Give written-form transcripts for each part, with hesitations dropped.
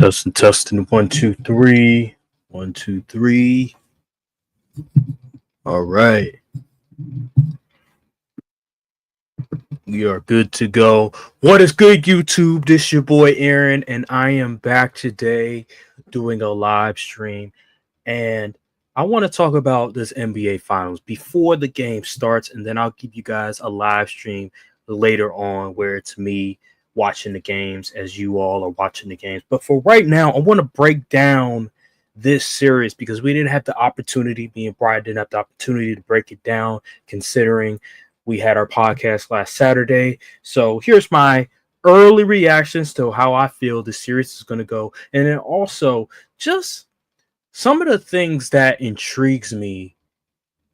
Testing. 1, 2, 3. 1, 2, 3. All right. We are good to go. What is good, YouTube? This your boy Aaron, and I am back today doing a live stream. And I want to talk about this NBA Finals before the game starts, and then I'll give you guys a live stream later on where it's me watching the games as you all are watching the games. But for right now, I want to break down this series because we didn't have the opportunity, me and Brian didn't have the opportunity to break it down considering we had our podcast last Saturday. So here's my early reactions to how I feel the series is going to go. And then also just some of the things that intrigues me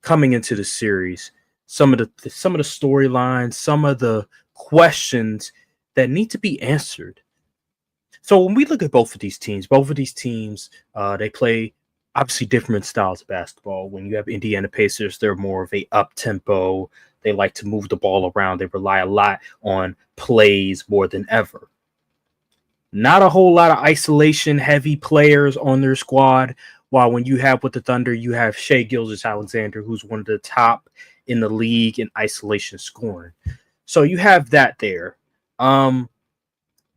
coming into the series, some of the storylines, some of the questions that need to be answered. So when we look at both of these teams, they play obviously different styles of basketball. When you have Indiana Pacers, they're more of a up tempo. They like to move the ball around. They rely a lot on plays more than ever. Not a whole lot of isolation heavy players on their squad. While when you have with the Thunder, you have gilgeous-alexander, who's one of the top in the league in isolation scoring. So you have that there.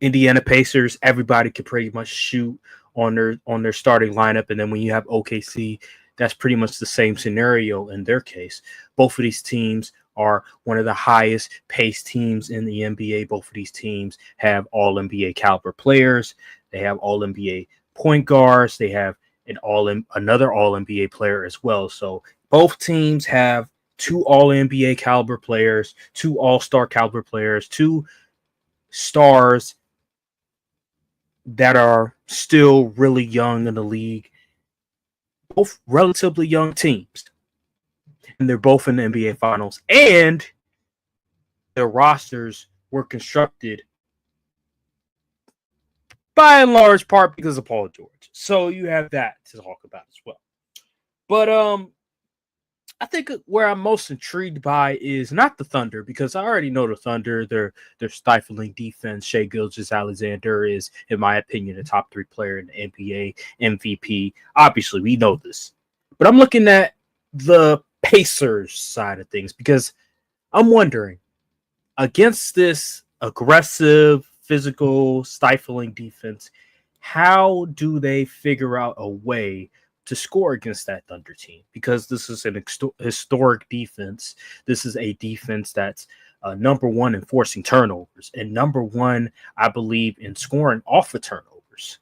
Indiana Pacers, everybody can pretty much shoot on their starting lineup. And then when you have OKC, that's pretty much the same scenario in their case. Both of these teams are one of the highest paced teams in the NBA. Both of these teams have all NBA caliber players. They have all NBA point guards. They have another all NBA player as well. So both teams have two all NBA caliber players, two all-star caliber players, two stars that are still really young in the league. Both relatively young teams. And they're both in the NBA Finals. And their rosters were constructed by and large part because of Paul George. So you have that to talk about as well. But I think where I'm most intrigued by is not the Thunder, because I already know the Thunder. Their stifling defense. Shai Gilgeous-Alexander is, in my opinion, a top 3 player in the NBA, MVP. Obviously, we know this. But I'm looking at the Pacers side of things because I'm wondering, against this aggressive, physical, stifling defense, how do they figure out a way to score against that Thunder team? Because this is an historic defense. This is a defense that's number one in forcing turnovers and number one, I believe, in scoring off of turnovers.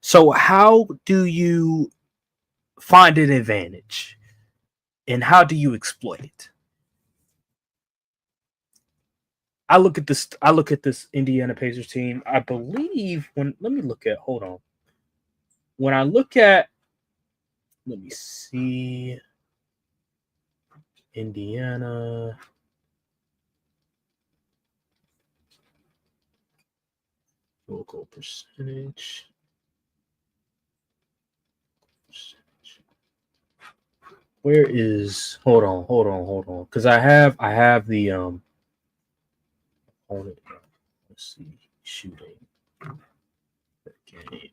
So how do you find an advantage and how do you exploit it? I look at this Indiana Pacers team. I believe when let me see. Indiana. Local percentage. Where is hold on. Because I have the opponent. Let's see. Shooting per game.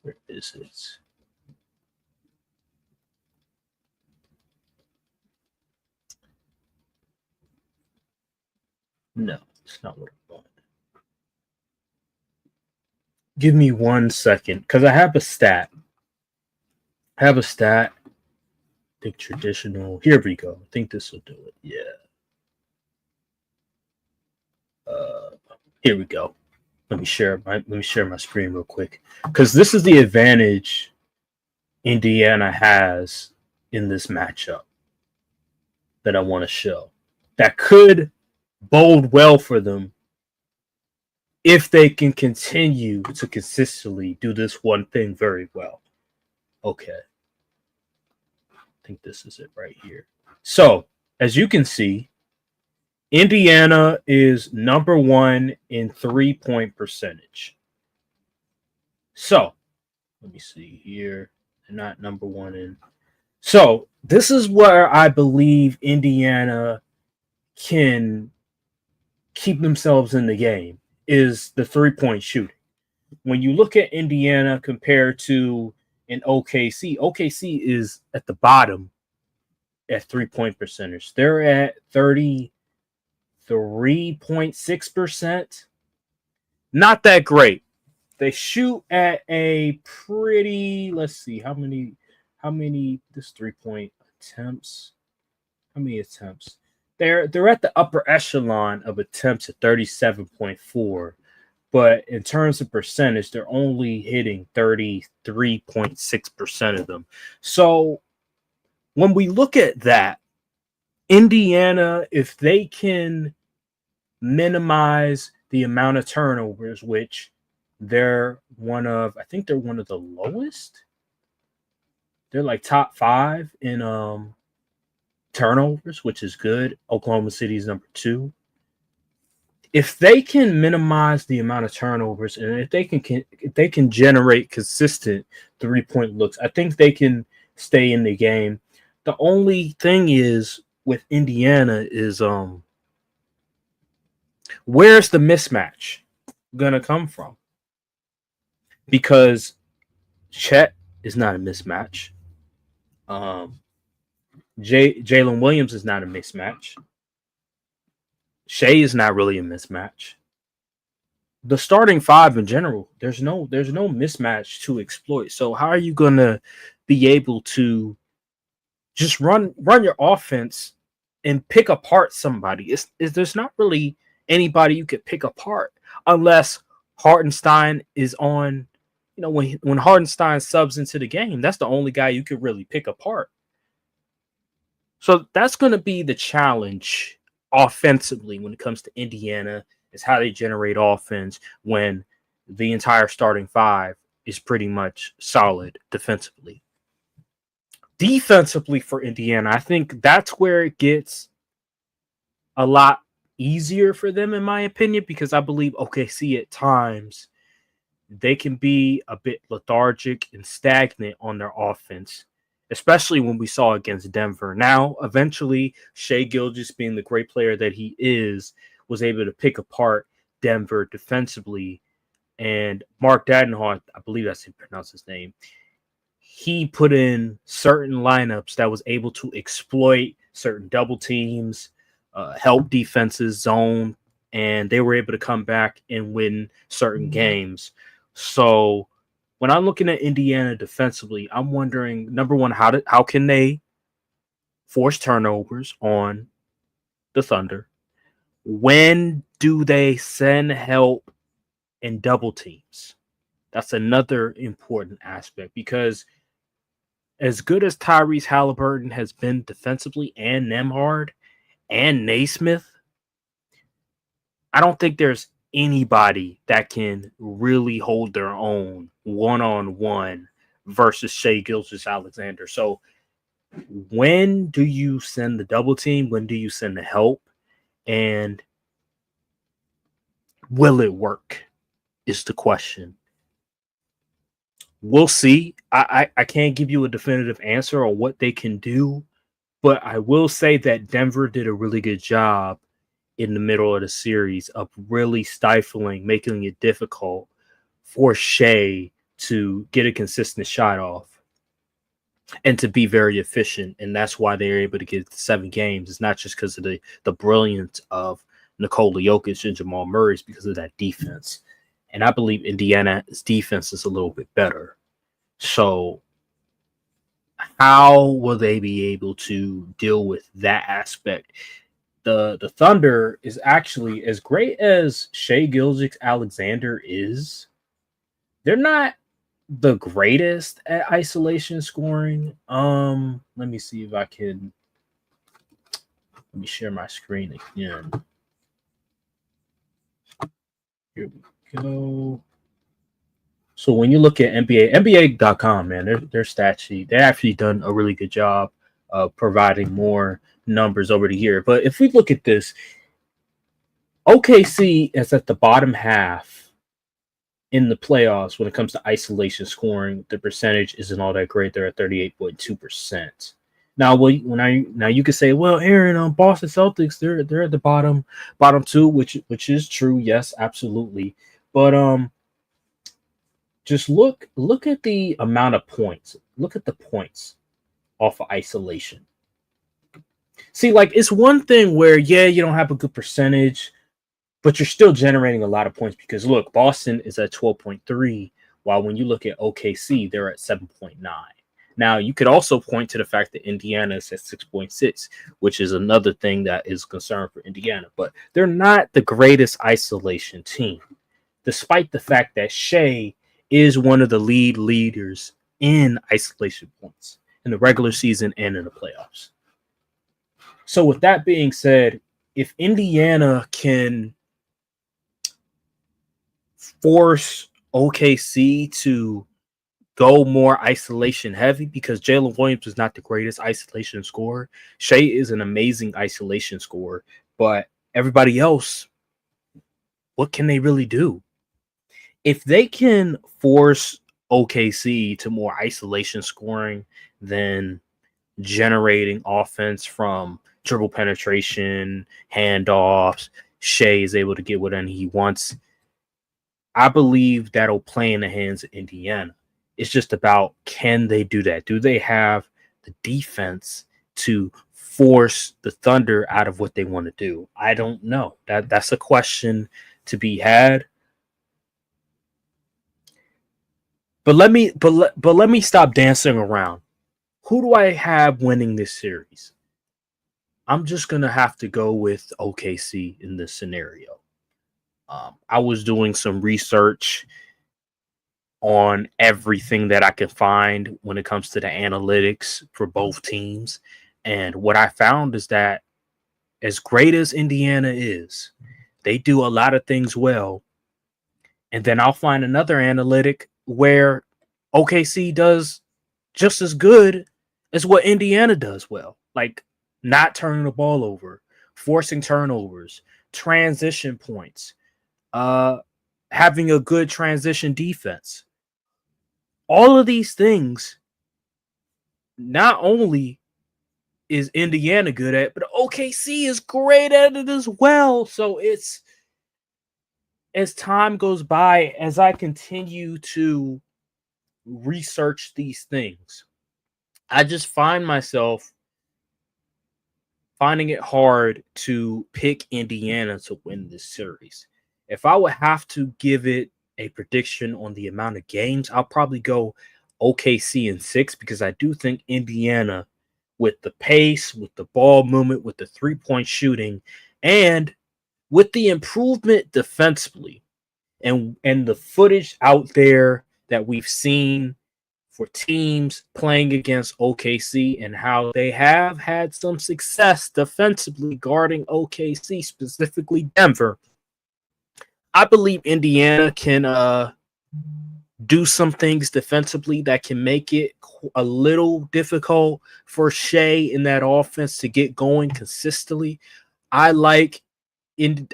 Where is it? No, it's not what I want. Give me 1 second, because I have a stat. I think traditional. Here we go. I think this will do it. Yeah. Here we go. Let me share my screen real quick, because this is the advantage Indiana has in this matchup that I want to show. That could bode well for them if they can continue to consistently do this one thing very well. Okay. I think this is it right here. So, as you can see, Indiana is number one in 3-point percentage. So, let me see here. They're not number one in. So, this is where I believe Indiana can keep themselves in the game. is the 3-point shooting. When you look at Indiana compared to an OKC, OKC is at the bottom at 3-point percentage. They're at 33.6%. Not that great. They shoot at a pretty, let's see, how many this 3-point attempts? How many attempts? They're at the upper echelon of attempts at 37.4, but in terms of percentage, they're only hitting 33.6% of them. So when we look at that, Indiana, if they can minimize the amount of turnovers, which I think they're one of the lowest. They're like top 5 in turnovers, which is good. Oklahoma City is number 2. If they can minimize the amount of turnovers and if they can generate consistent 3-point looks, I think they can stay in the game. The only thing is with Indiana is where's the mismatch gonna come from? Because Chet is not a mismatch. Jalen Williams is not a mismatch. Shea is not really a mismatch. The starting 5 in general, there's no mismatch to exploit. So how are you gonna be able to just run your offense and pick apart somebody? There's not really anybody you could pick apart unless Hartenstein is on. When Hartenstein subs into the game, that's the only guy you could really pick apart. So that's going to be the challenge offensively when it comes to Indiana, is how they generate offense when the entire starting 5 is pretty much solid defensively. Defensively for Indiana, I think that's where it gets a lot easier for them, in my opinion, because I believe OKC at times they can be a bit lethargic and stagnant on their offense, especially when we saw against Denver. Now, eventually, Shai Gilgeous, being the great player that he is, was able to pick apart Denver defensively. And Mark Dadenhall, I believe that's how you pronounce his name, he put in certain lineups that was able to exploit certain double teams, help defenses zone, and they were able to come back and win certain games. So when I'm looking at Indiana defensively, I'm wondering, number one, how can they force turnovers on the Thunder? When do they send help and double teams? That's another important aspect, because as good as Tyrese Halliburton has been defensively, and Nembhard and Naismith, I don't think there's anybody that can really hold their own one-on-one versus Shai Gilgeous-Alexander. So when do you send the double team? When do you send the help? And will it work is the question. We'll see. I can't give you a definitive answer on what they can do, but I will say that Denver did a really good job in the middle of the series of really stifling, making it difficult for Shai to get a consistent shot off and to be very efficient. And that's why they're able to get 7 games. It's not just because of the brilliance of Nikola Jokic and Jamal Murray, it's because of that defense. And I believe Indiana's defense is a little bit better. So how will they be able to deal with that aspect? The Thunder is actually, as great as Shai Gilgeous-Alexander is, they're not the greatest at isolation scoring. Let me see if I can. Let me share my screen again. Here we go. So when you look at NBA.com, man, their stat sheet, they've actually done a really good job of providing more numbers over the year. But if we look at this, OKC is at the bottom half in the playoffs when it comes to isolation scoring. The percentage isn't all that great. They're at 38.2%. Now, well, now you could say, well, Aaron, Boston Celtics, they're at the bottom two, which is true. Yes, absolutely. But just look at the amount of points. Look at the points off of isolation. See, like it's one thing where yeah, you don't have a good percentage, but you're still generating a lot of points because look, Boston is at 12.3, while when you look at OKC, they're at 7.9. Now, you could also point to the fact that Indiana is at 6.6, which is another thing that is concern for Indiana, but they're not the greatest isolation team, despite the fact that Shea is one of the leaders in isolation points in the regular season and in the playoffs. So, with that being said, if Indiana can force OKC to go more isolation heavy because Jalen Williams is not the greatest isolation scorer. Shea is an amazing isolation scorer, but everybody else, what can they really do? If they can force OKC to more isolation scoring than generating offense from dribble penetration, handoffs, Shea is able to get whatever he wants. I believe that'll play in the hands of Indiana. It's just about can they do that? Do they have the defense to force the Thunder out of what they want to do? I don't know. That's a question to be had. But let me stop dancing around. Who do I have winning this series? I'm just gonna have to go with OKC in this scenario. I was doing some research on everything that I could find when it comes to the analytics for both teams. And what I found is that as great as Indiana is, they do a lot of things well. And then I'll find another analytic where OKC does just as good as what Indiana does well. Like not turning the ball over, forcing turnovers, transition points, uh, having a good transition defense. All of these things, not only is Indiana good at, but OKC is great at it as well. So it's as time goes by, as I continue to research these things, I just find myself finding it hard to pick Indiana to win this series. If I would have to give it a prediction on the amount of games, I'll probably go OKC in 6 because I do think Indiana, with the pace, with the ball movement, with the 3-point shooting, and with the improvement defensively, and the footage out there that we've seen for teams playing against OKC and how they have had some success defensively guarding OKC, specifically Denver. I believe Indiana can do some things defensively that can make it a little difficult for Shea in that offense to get going consistently. I like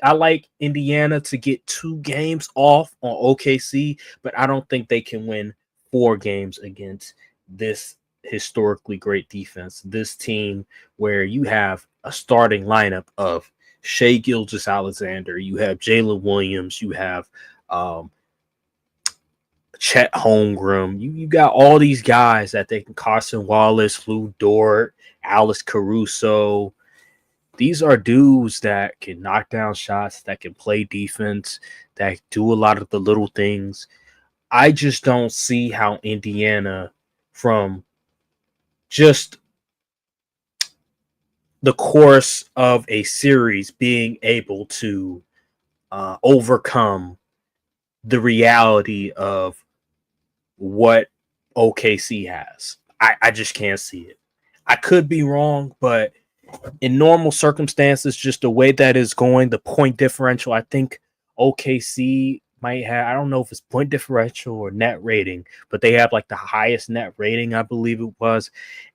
I like Indiana to get 2 games off on OKC, but I don't think they can win 4 games against this historically great defense. This team where you have a starting lineup of Shea Gilgeous-Alexander, you have Jalen Williams, you have um, Chet Holmgren. You got all these guys that they can Carson Wallace, Lou Dort, Alex Caruso. These are dudes that can knock down shots, that can play defense, that do a lot of the little things. I just don't see how Indiana, from just the course of a series, being able to overcome the reality of what OKC has. I just can't see it. I could be wrong, but in normal circumstances, just the way that is going, the point differential, I think OKC might have, I don't know if it's point differential or net rating, but they have like the highest net rating, I believe it was.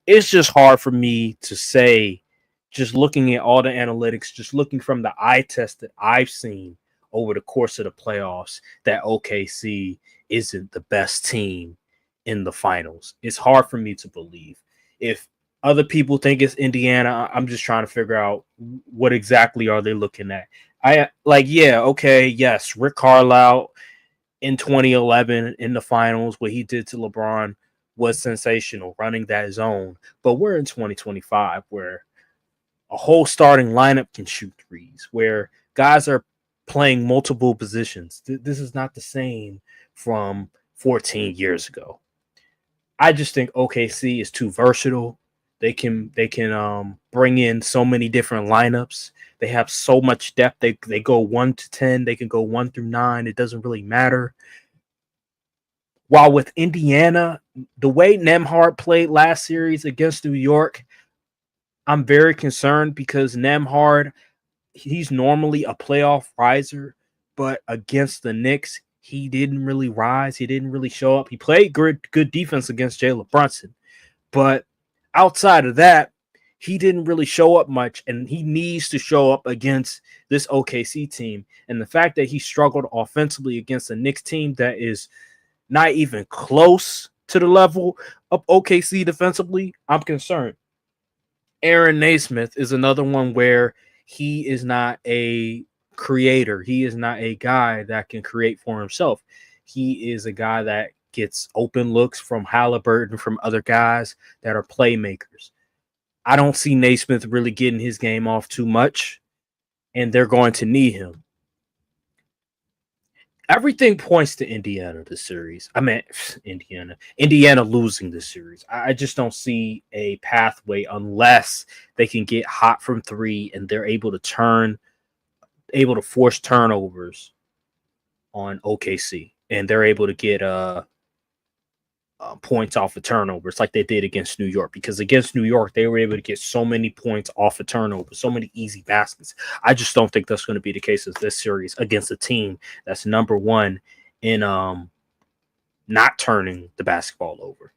It's just hard for me to say, just looking at all the analytics, just looking from the eye test that I've seen over the course of the playoffs, that OKC isn't the best team in the finals. It's hard for me to believe. If Other people think it's Indiana. I'm just trying to figure out what exactly are they looking at. I like, yeah, okay, yes, Rick Carlisle in 2011 in the finals, what he did to LeBron was sensational, running that zone. But we're in 2025 where a whole starting lineup can shoot threes, where guys are playing multiple positions. This is not the same from 14 years ago. I just think OKC is too versatile. They can bring in so many different lineups. They have so much depth. They go 1 to 10. They can go 1 through 9. It doesn't really matter. While with Indiana, the way Nemhard played last series against New York, I'm very concerned because Nemhard, he's normally a playoff riser, but against the Knicks, he didn't really rise. He didn't really show up. He played good defense against Jalen Brunson, but outside of that, he didn't really show up much, and he needs to show up against this OKC team. And the fact that he struggled offensively against a Knicks team that is not even close to the level of OKC defensively, I'm concerned. Aaron Naismith is another one where he is not a creator. He is not a guy that can create for himself. He is a guy that gets open looks from Halliburton, from other guys that are playmakers. I don't see Naismith really getting his game off too much, and they're going to need him. Everything points to Indiana this series. I mean, Indiana losing this series. I just don't see a pathway unless they can get hot from three and they're able to force turnovers on OKC, and they're able to get points off of turnovers like they did against New York. Because against New York, they were able to get so many points off of turnovers, so many easy baskets. I just don't think that's going to be the case of this series against a team that's number one in not turning the basketball over.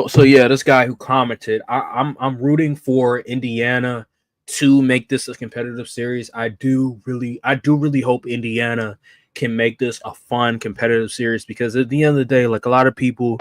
So yeah, this guy who commented, I'm rooting for Indiana to make this a competitive series. I do really hope Indiana can make this a fun competitive series, because at the end of the day, like a lot of people,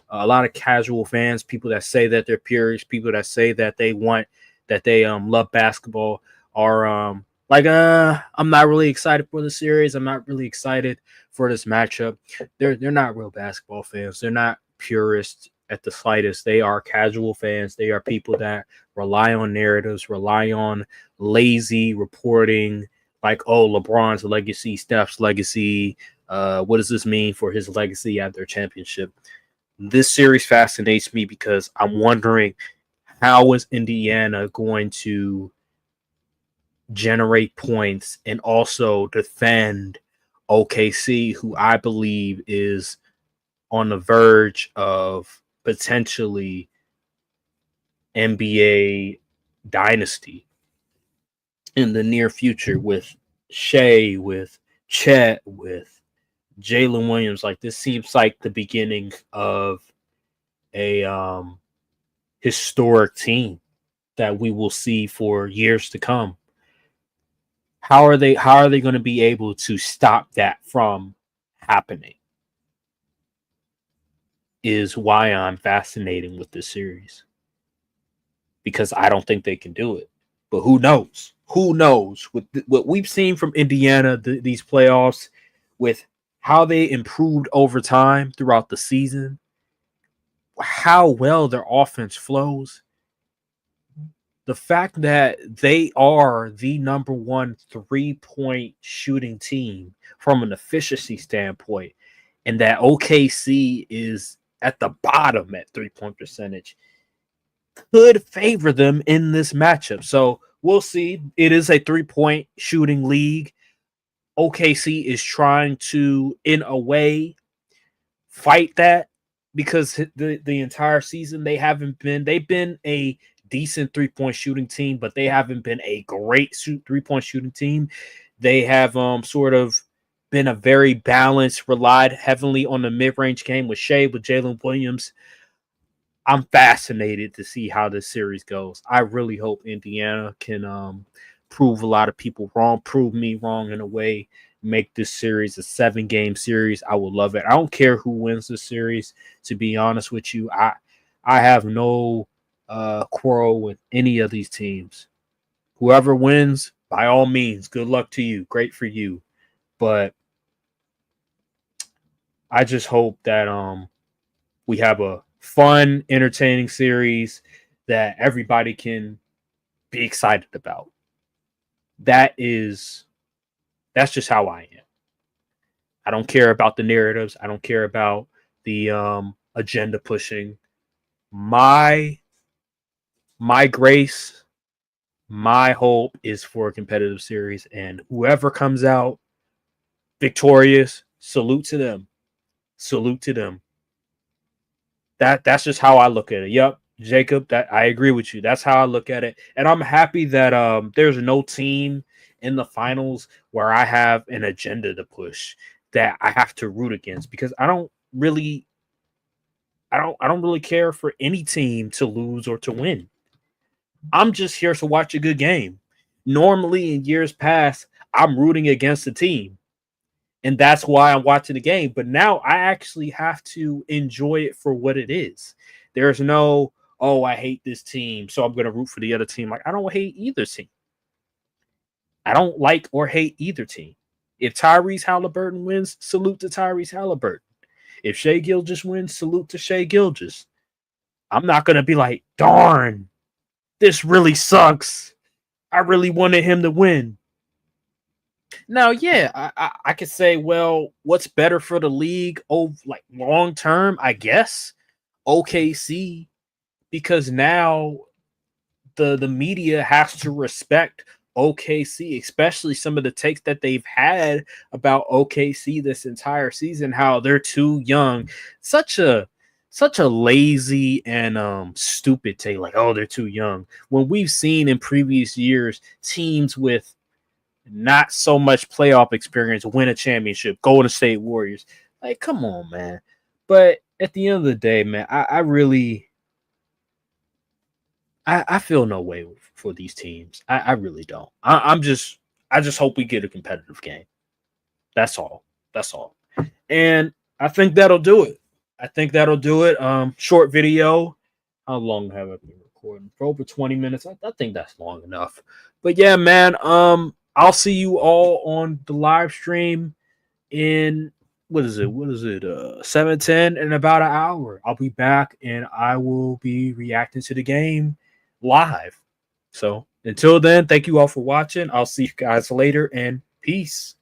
a lot of casual fans, people that say that they're purists, people that say that they love basketball are like I'm not really excited for the series. I'm not really excited for this matchup. They're not real basketball fans. They're not purists at the slightest. They are casual fans. They are people that rely on narratives, rely on lazy reporting, like, oh, LeBron's legacy, Steph's legacy. What does this mean for his legacy at their championship? This series fascinates me because I'm wondering, how is Indiana going to generate points and also defend OKC, who I believe is on the verge of potentially NBA dynasty in the near future, with Shea, with Chet, with Jalen Williams. Like, this seems like the beginning of a historic team that we will see for years to come. How are they going to be able to stop that from happening? Is why I'm fascinating with this series, because I don't think they can do it. But who knows? Who knows? With what we've seen from Indiana, these playoffs, with how they improved over time throughout the season, how well their offense flows, the fact that they are the number one 3-point shooting team from an efficiency standpoint, and that OKC is at the bottom at 3-point percentage, could favor them in this matchup. So we'll see. It is a 3-point shooting league. OKC is trying to, in a way, fight that, because the entire season they've been a decent 3-point shooting team, but they haven't been a great 3-point shooting team. They have sort of been a very balanced, relied heavily on the mid-range game with Shea, with Jalen Williams. I'm fascinated to see how this series goes. I really hope Indiana can prove a lot of people wrong, prove me wrong in a way, make this series a 7-game series, I would love it. I don't care who wins the series. To be honest with you, I have no quarrel with any of these teams. Whoever wins, by all means, good luck to you. Great for you. But I just hope that we have a fun, entertaining series that everybody can be excited about. That's just how I am. I don't care about the narratives. I don't care about the agenda pushing. My my grace, my hope is for a competitive series, and whoever comes out victorious, salute to them. Salute to them. That's just how I look at it. Yep, Jacob, that I agree with you. That's how I look at it. And I'm happy that there's no team in the finals where I have an agenda to push that I have to root against, because I don't really care for any team to lose or to win. I'm just here to watch a good game. Normally in years past, I'm rooting against the team, and that's why I'm watching the game. But now I actually have to enjoy it for what it is. There's no, oh, I hate this team, so I'm going to root for the other team. Like, I don't hate either team. I don't like or hate either team. If Tyrese Halliburton wins, salute to Tyrese Halliburton. If Shea Gilgis wins, salute to Shea Gilgis. I'm not going to be like, darn, this really sucks. I really wanted him to win. Now, yeah, I could say, well, what's better for the league? Oh, like long term, I guess OKC, because now the media has to respect OKC, especially some of the takes that they've had about OKC this entire season, how they're too young. Such a lazy and stupid take, like, oh, they're too young. When we've seen in previous years teams with not so much playoff experience win a championship, Golden State Warriors. Like, come on, man. But at the end of the day, man, I really I feel no way for these teams. I really don't. I just hope we get a competitive game. That's all. That's all. And I think that'll do it. I think that'll do it. Short video. How long have I been recording? For over 20 minutes. I think that's long enough. But yeah, man. I'll see you all on the live stream in what is it? 7:10 in about an hour. I'll be back and I will be reacting to the game live. So until then, thank you all for watching. I'll see you guys later and peace.